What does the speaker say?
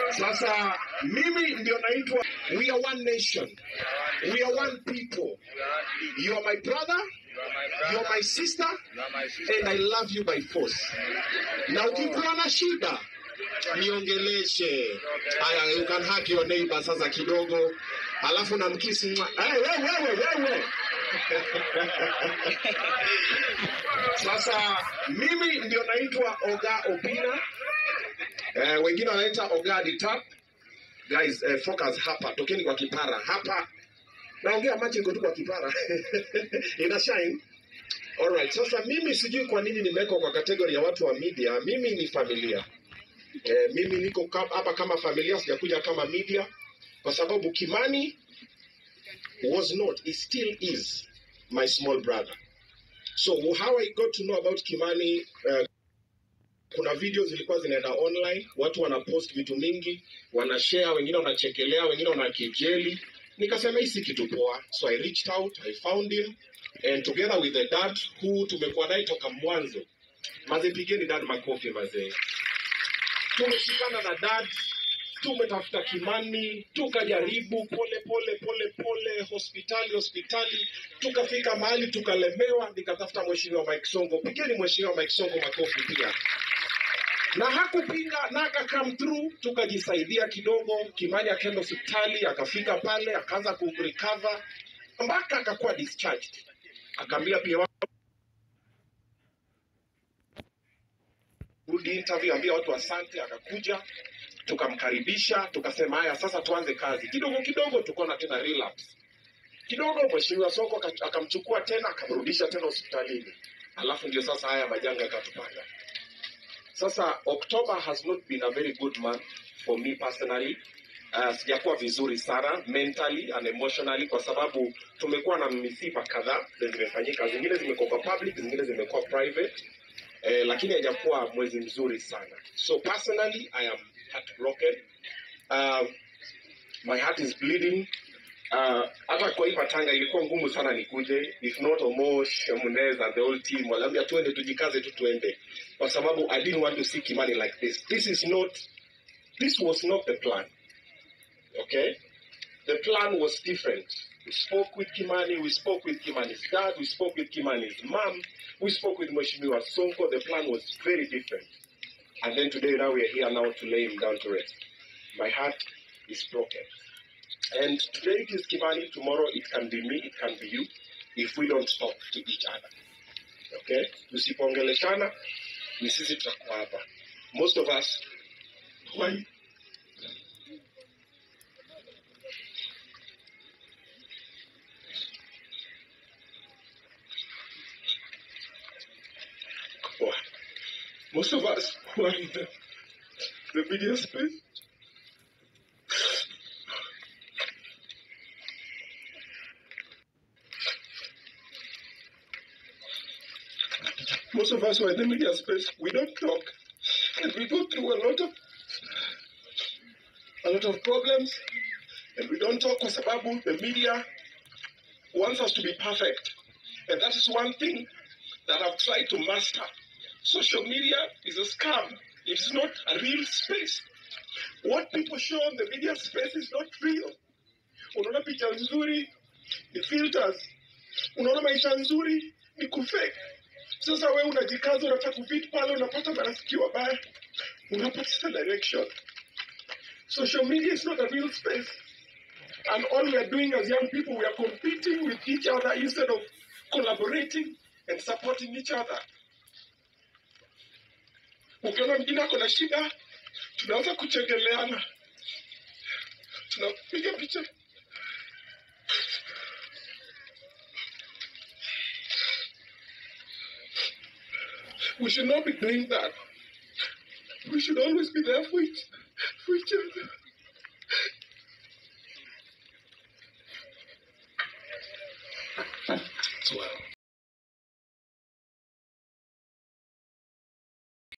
Sasa mimi ndio naitwa, we are one nation, we are one people. You are my brother, you are my sister, and I love you by force. Na ukikuwa na shida niongeleshe. Haya, you can hug your neighbor sasa kidogo, alafu namkisi. Wewe. Sasa mimi ndio naitwa Oga Obina. Wengine wanaita Oga the Tap. Guys, focus hapa. Tokeni kwa kipara. Hapa. Naongea machi niko tu kwa kipara. Ina shine. Alright. Sasa mimi sijui kwa nini nimewekwa kwa kategori ya watu wa media. Mimi ni familia. Mimi niko hapa kama familia, sijakuja kama media. Kwa sababu Kimani was not, he still is my small brother. So how I got to know about Kimani, kuna videos zilikuwa zinaenda online, watu wanapost vitu mingi, wanashare, wengine wanachekelea, wengine wanakejeli. Nikasema hii si kitu poa. So I reached out, I found him, and together with the dad who tumekuwa naye toka mwanzo. Maze pigeni dad makofi maze. Tumeshikana na dad, tumetafuta Kimani, tukajaribu pole hospitali, tukafika mahali tukalemewa, nikatafuta mheshimiwa Mike Sonko. Pigeni mheshimiwa Mike Sonko makofi pia. Na hakupinga, na come through, tukajisaidia kidogo. Kimani akaenda hospitali, akafika pale, akaanza kurecover mpaka akakuwa discharged. Akaambia pia rudi interview, ambia watu asante, akakuja, tukamkaribisha, tukasema haya sasa tuanze kazi. Kidogo tukaona tena relapse. Kidogo mheshimiwa Sonko akamchukua tena, akamrudisha tena hospitalini. Alafu ndio sasa haya majanga yakatupanga. Sasa October has not been a very good month for me personally. Sijakuwa vizuri sana mentally and emotionally kwa sababu tumekuwa na misiba kadhaa zimefanyika. Zingine zimekuwa public, zingine zimekuwa private. Lakini haijakuwa mwezi mzuri sana. So personally I am heartbroken. My heart is bleeding. Hata kwa hii matanga ilikuwa ngumu sana nikuje. If not Omosh, Munez and the whole team waliambia tuende tujikaze tu tuende. Kwa sababu I didn't want to see Kimani like this. This was not the plan. Okay? The plan was different. We spoke with Kimani, we spoke with Kimani's dad, we spoke with Kimani's mom, we spoke with Mheshimiwa Sonko. The plan was very different. And then today now we are here now to lay him down to rest. My heart is broken. And today it is Kimani, tomorrow it can be me, it can be you, if we don't talk to each other. Okay? Tusipongeleshana, ni sisi tutakuwa hapa. Most of us, why? Most of us who are in the media space, we don't talk, and we go through a lot of problems, and we don't talk kwa sababu the media wants us to be perfect, and that is one thing that I've tried to master. Social media is a scam. It's not a real space. What people show on the media space is not real. Unaona picha nzuri ni filters. Unaona maisha nzuri ni kufake. Sasa wewe unajikaza, unataka kupita pale, unapata marafiki wabaya, unapata direction. Social media is not a real space. And all we are doing as young people, we are competing with each other instead of collaborating and supporting each other. Ukiona mwingine ako na shida, tunaanza kuchekeleana. Tunapiga picha. We should not be doing that. We should always be there for each other.